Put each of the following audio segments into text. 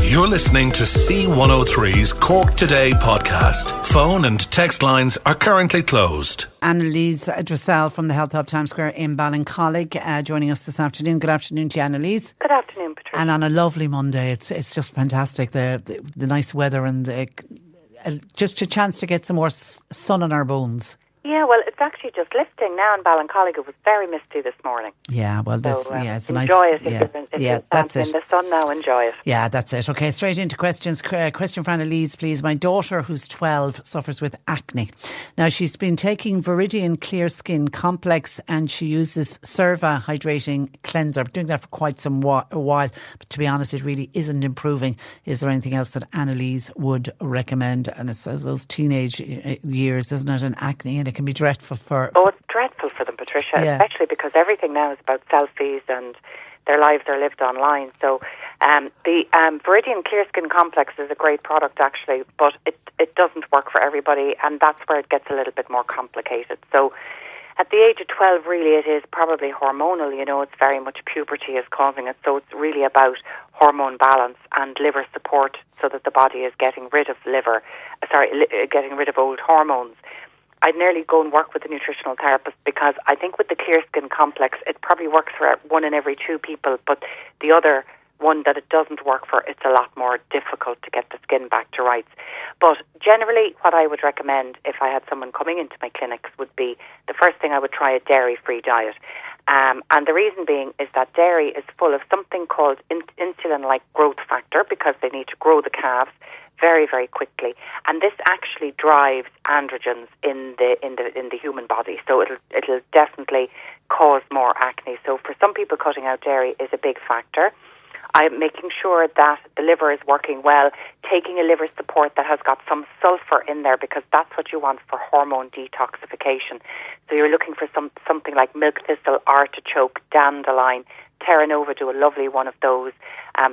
You're listening to C103's Cork Today podcast. Phone and text lines are currently closed. Anneliese Dressel from the Health Hub Times Square in Ballincollig joining us this afternoon. Good afternoon to you, Anneliese. Good afternoon, Patricia. And on a lovely Monday, it's just fantastic, the nice weather and just a chance to get some more sun on our bones. Yeah, well, it's actually just lifting now in Ballincollig. It was very misty this morning. Yeah, well, it's enjoy nice. It. If Yeah, you're that's it. in the sun now, enjoy it. Yeah, that's it. Okay, straight into questions. Question for Anneliese, please. My daughter, who's 12, suffers with acne. Now, she's been taking Viridian Clear Skin Complex and she uses Cerva Hydrating Cleanser. Been doing that for quite some while, but to be honest, it really isn't improving. Is there anything else that Anneliese would recommend? And it's those teenage years, isn't it, and acne, and it can be dreadful for... Oh, it's dreadful for them, Patricia, especially because everything now is about selfies and their lives are lived online. So the Viridian Clear Skin Complex is a great product, actually, but it doesn't work for everybody, and that's where it gets a little bit more complicated. So at the age of 12, really, it is probably hormonal. You know, it's very much puberty is causing it. So it's really about hormone balance and liver support so that the body is getting rid of getting rid of old hormones. I'd nearly go and work with a nutritional therapist because I think with the Clear Skin Complex, it probably works for 1 in every 2 people, but the other one that it doesn't work for, it's a lot more difficult to get the skin back to rights. But generally, what I would recommend if I had someone coming into my clinics would be, the first thing I would try a dairy-free diet. And the reason being is that dairy is full of something called insulin-like growth factor because they need to grow the calves very, very quickly, and this actually drives androgens in the human body. So it'll definitely cause more acne. So for some people, cutting out dairy is a big factor. I'm making sure that the liver is working well, taking a liver support that has got some sulfur in there because that's what you want for hormone detoxification. So you're looking for something like milk thistle, artichoke, dandelion, Terra Nova do a lovely one of those.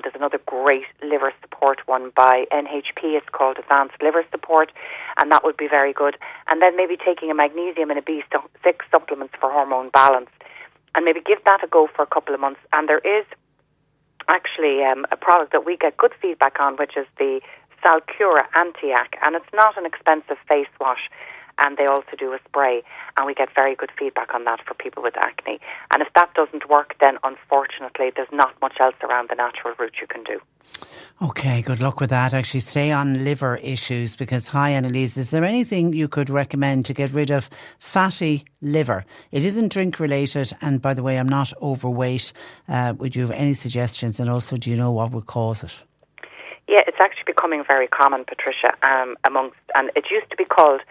There's another great liver support one by NHP. It's called Advanced Liver Support, and that would be very good. And then maybe taking a magnesium and a B6 supplements for hormone balance, and maybe give that a go for a couple of months. And there is actually a product that we get good feedback on, which is the Salcura Anti-Ac, and it's not an expensive face wash. And they also do a spray, and we get very good feedback on that for people with acne. And if that doesn't work, then unfortunately there's not much else around the natural route you can do. Okay, good luck with that. Actually, stay on liver issues because, hi Anneliese, is there anything you could recommend to get rid of fatty liver? It isn't drink related, and by the way, I'm not overweight. Would you have any suggestions, and also do you know what would cause it? Yeah, it's actually becoming very common, Patricia, and it used to be called...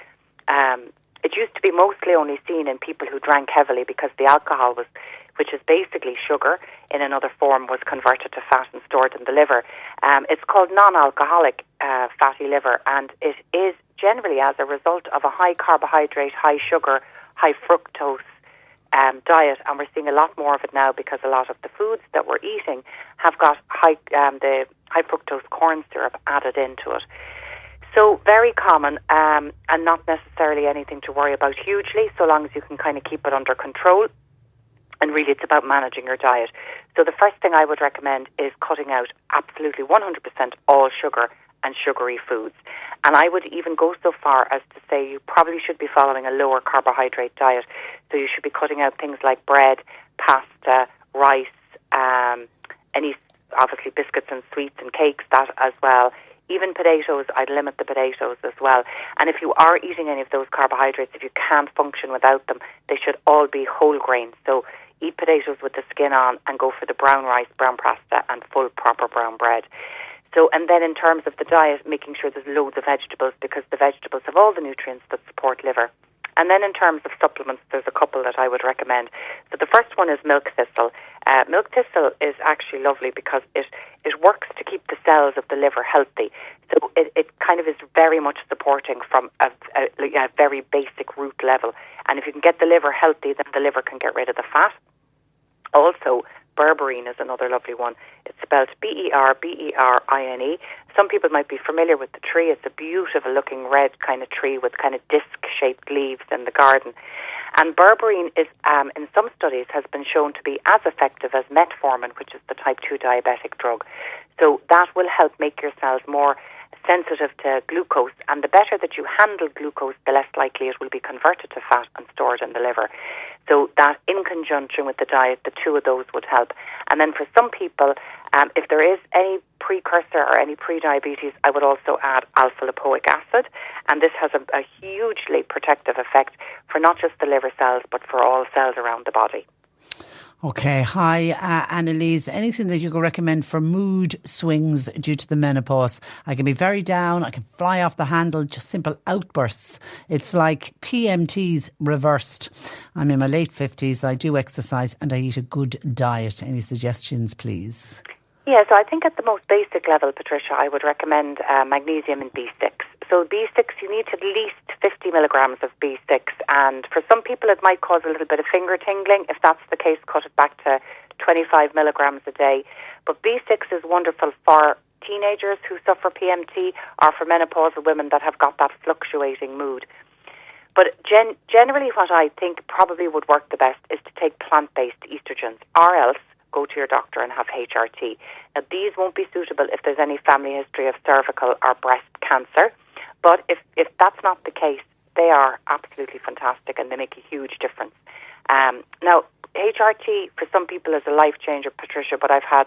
it used to be mostly only seen in people who drank heavily because the alcohol which is basically sugar in another form, was converted to fat and stored in the liver. It's called non-alcoholic fatty liver, and it is generally as a result of a high carbohydrate, high sugar, high fructose diet, and we're seeing a lot more of it now because a lot of the foods that we're eating have got the high fructose corn syrup added into it. So very common and not necessarily anything to worry about hugely, so long as you can kind of keep it under control. And really it's about managing your diet. So the first thing I would recommend is cutting out absolutely 100% all sugar and sugary foods. And I would even go so far as to say you probably should be following a lower carbohydrate diet. So you should be cutting out things like bread, pasta, rice, any obviously biscuits and sweets and cakes, that as well. Even potatoes, I'd limit the potatoes as well. And if you are eating any of those carbohydrates, if you can't function without them, they should all be whole grains. So eat potatoes with the skin on and go for the brown rice, brown pasta and full proper brown bread. So, and then in terms of the diet, making sure there's loads of vegetables because the vegetables have all the nutrients that support liver. And then in terms of supplements, there's a couple that I would recommend. So the first one is milk thistle. Milk thistle is actually lovely because it works to keep the cells of the liver healthy. So it kind of is very much supporting from a very basic root level. And if you can get the liver healthy, then the liver can get rid of the fat. Also, berberine is another lovely one. It's spelled B-E-R-B-E-R-I-N-E. Some people might be familiar with the tree. It's a beautiful looking red kind of tree with kind of disc-shaped leaves in the garden. And berberine is, in some studies, has been shown to be as effective as metformin, which is the type 2 diabetic drug. So that will help make your cells more sensitive to glucose, and the better that you handle glucose, the less likely it will be converted to fat and stored in the liver. So that, in conjunction with the diet, the two of those would help. And then for some people, if there is any precursor or any pre-diabetes, I would also add alpha-lipoic acid, and this has a hugely protective effect for not just the liver cells, but for all cells around the body. Okay, hi Anneliese. Anything that you could recommend for mood swings due to the menopause? I can be very down, I can fly off the handle, just simple outbursts. It's like PMTs reversed. I'm in my late 50s, I do exercise and I eat a good diet. Any suggestions, please? Yeah, so I think at the most basic level, Patricia, I would recommend magnesium and B6. So B6, you need at least 50 milligrams of B6, and for some people it might cause a little bit of finger tingling. If that's the case, cut it back to 25 milligrams a day. But B6 is wonderful for teenagers who suffer PMT or for menopausal women that have got that fluctuating mood. But generally what I think probably would work the best is to take plant-based estrogens, or else go to your doctor and have HRT. Now, these won't be suitable if there's any family history of cervical or breast cancer, but if that's not the case, they are absolutely fantastic and they make a huge difference. Now, HRT for some people is a life changer, Patricia, but I've had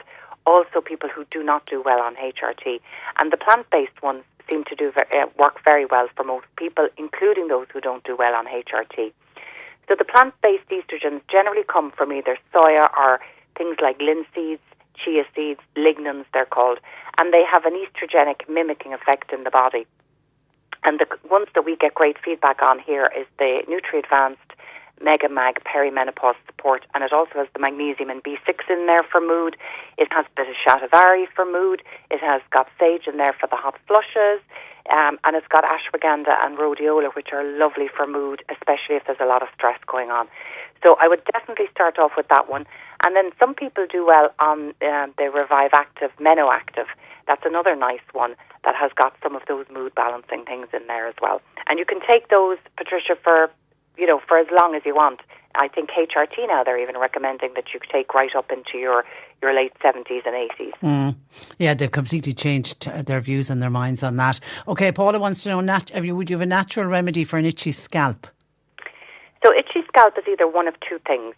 also people who do not do well on HRT, and the plant-based ones seem to work very well for most people, including those who don't do well on HRT. So the plant-based estrogens generally come from either soya or things like linseeds, chia seeds, lignans they're called, and they have an estrogenic mimicking effect in the body. And the ones that we get great feedback on here is the Nutri-Advanced Mega Mag Perimenopause Support, and it also has the magnesium and B6 in there for mood. It has a bit of shatavari for mood. It has got sage in there for the hot flushes, and it's got ashwagandha and rhodiola, which are lovely for mood, especially if there's a lot of stress going on. So I would definitely start off with that one. And then some people do well on the Revive Active Menoactive. That's another nice one that has got some of those mood balancing things in there as well. And you can take those, Patricia, for as long as you want. I think HRT now, they're even recommending that you take right up into your late 70s and 80s. Yeah, they've completely changed their views and their minds on that. Okay, Paula wants to know, would you have a natural remedy for an itchy scalp? So itchy scalp is either one of two things.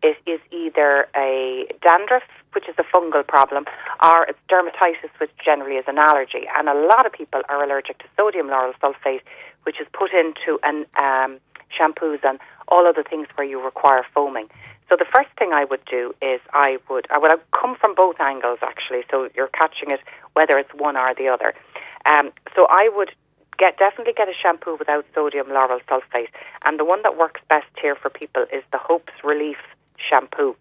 It is either a dandruff, which is a fungal problem, or it's dermatitis, which generally is an allergy. And a lot of people are allergic to sodium lauryl sulfate, which is put into shampoos and all other things where you require foaming. So the first thing I would do is I would come from both angles, actually, so you're catching it whether it's one or the other. So I would definitely get a shampoo without sodium lauryl sulfate, and the one that works best here for people is the Hopes Relief shampoo.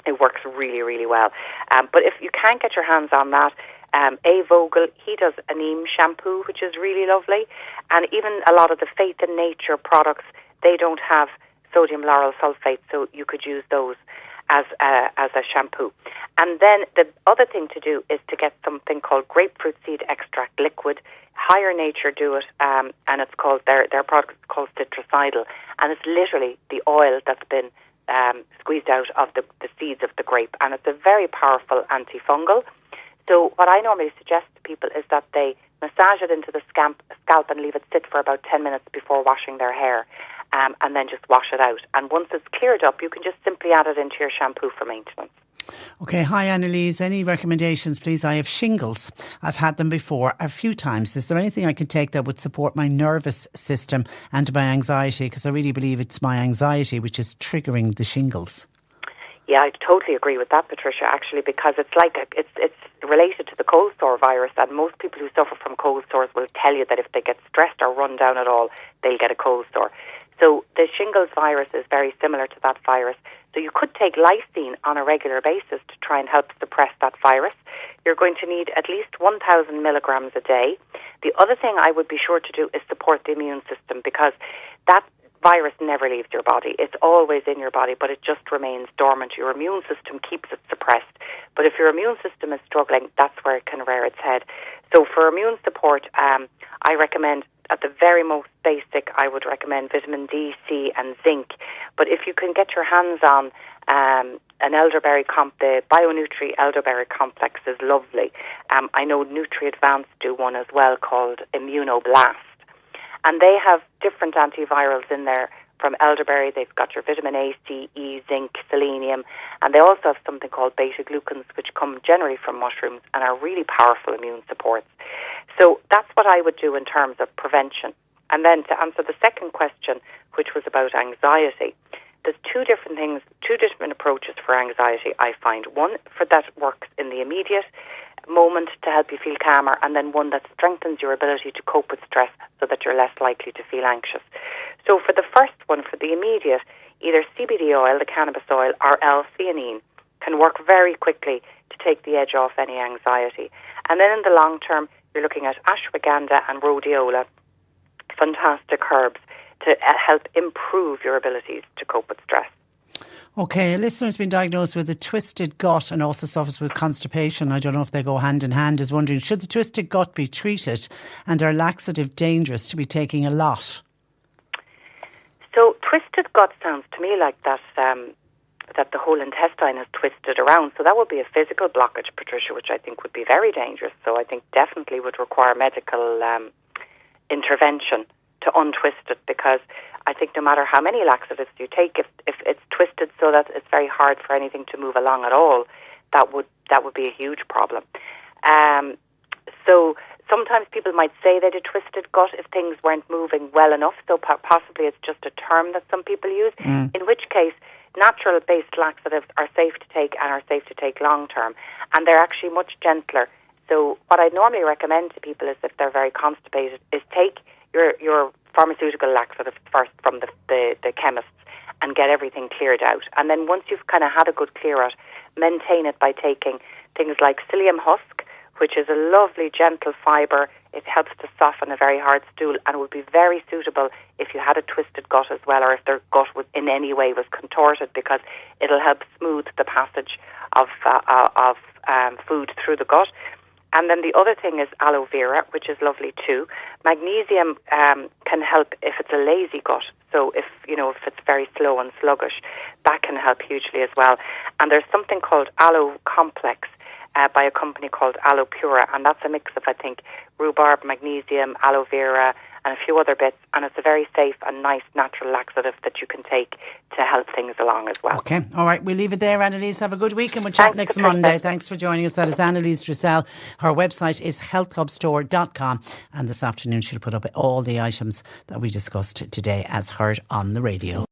It works really, really well. But if you can't get your hands on that, A. Vogel, he does a neem shampoo, which is really lovely, and even a lot of the Faith in Nature products, they don't have sodium lauryl sulfate, so you could use those as a shampoo. And then the other thing to do is to get something called grapefruit seed extract liquid. Higher Nature do it, and it's called their product is called Citricidal, and it's literally the oil that's been squeezed out of the seeds of the grape, and it's a very powerful antifungal. So what I normally suggest to people is that they massage it into the scalp and leave it sit for about 10 minutes before washing their hair, and then just wash it out. And once it's cleared up, you can just simply add it into your shampoo for maintenance. Okay, hi Anneliese. Any recommendations, please? I have shingles. I've had them before a few times. Is there anything I can take that would support my nervous system and my anxiety? Because I really believe it's my anxiety which is triggering the shingles. Yeah, I totally agree with that, Patricia, actually, because it's related to the cold sore virus, and most people who suffer from cold sores will tell you that if they get stressed or run down at all, they'll get a cold sore. So the shingles virus is very similar to that virus. So you could take lysine on a regular basis to try and help suppress that virus. You're going to need at least 1,000 milligrams a day. The other thing I would be sure to do is support the immune system, because that virus never leaves your body. It's always in your body, but it just remains dormant. Your immune system keeps it suppressed. But if your immune system is struggling, that's where it can rear its head. So for immune support, I recommend, at the very most basic, I would recommend vitamin D, C and zinc. But if you can get your hands on an elderberry the BioNutri elderberry complex is lovely. I know NutriAdvance do one as well called Immunoblast. And they have different antivirals in there from elderberry. They've got your vitamin A, C, E, zinc, selenium. And they also have something called beta-glucans, which come generally from mushrooms and are really powerful immune supports. So that's what I would do in terms of prevention. And then to answer the second question, which was about anxiety, there's two different approaches for anxiety, I find. One for that works in the immediate moment to help you feel calmer, and then one that strengthens your ability to cope with stress so that you're less likely to feel anxious. So for the first one, for the immediate, either CBD oil, the cannabis oil, or L-theanine can work very quickly to take the edge off any anxiety. And then in the long term, you're looking at ashwagandha and rhodiola, fantastic herbs to help improve your abilities to cope with stress. Okay, a listener has been diagnosed with a twisted gut and also suffers with constipation. I don't know if they go hand in hand. Is wondering, should the twisted gut be treated, and are laxative dangerous to be taking a lot? So twisted gut sounds to me like that the whole intestine is twisted around. So that would be a physical blockage, Patricia, which I think would be very dangerous. So I think definitely would require medical intervention to untwist it, because I think no matter how many laxatives you take, if it's twisted so that it's very hard for anything to move along at all, that would be a huge problem. So sometimes people might say they had a twisted gut if things weren't moving well enough. So possibly it's just a term that some people use. In which case, natural-based laxatives are safe to take and are safe to take long-term, and they're actually much gentler. So what I normally recommend to people is, if they're very constipated, is take your pharmaceutical laxatives first from the chemists and get everything cleared out. And then once you've kind of had a good clear out, maintain it by taking things like psyllium husk, which is a lovely gentle fibre. It helps to soften a very hard stool and would be very suitable if you had a twisted gut as well, or if their gut was in any way was contorted, because it'll help smooth the passage of food through the gut. And then the other thing is aloe vera, which is lovely too. Magnesium can help if it's a lazy gut. So if it's very slow and sluggish, that can help hugely as well. And there's something called Aloe Complex by a company called Aloe Pura, and that's a mix of, I think, rhubarb, magnesium, aloe vera, and a few other bits. And it's a very safe and nice natural laxative that you can take to help things along as well. Okay, all right, we'll leave it there, Anneliese. Have a good week, and we'll chat next Monday. Thanks for joining us. That is Anneliese Dressel. Her website is healthhubstore.com, and this afternoon she'll put up all the items that we discussed today as heard on the radio.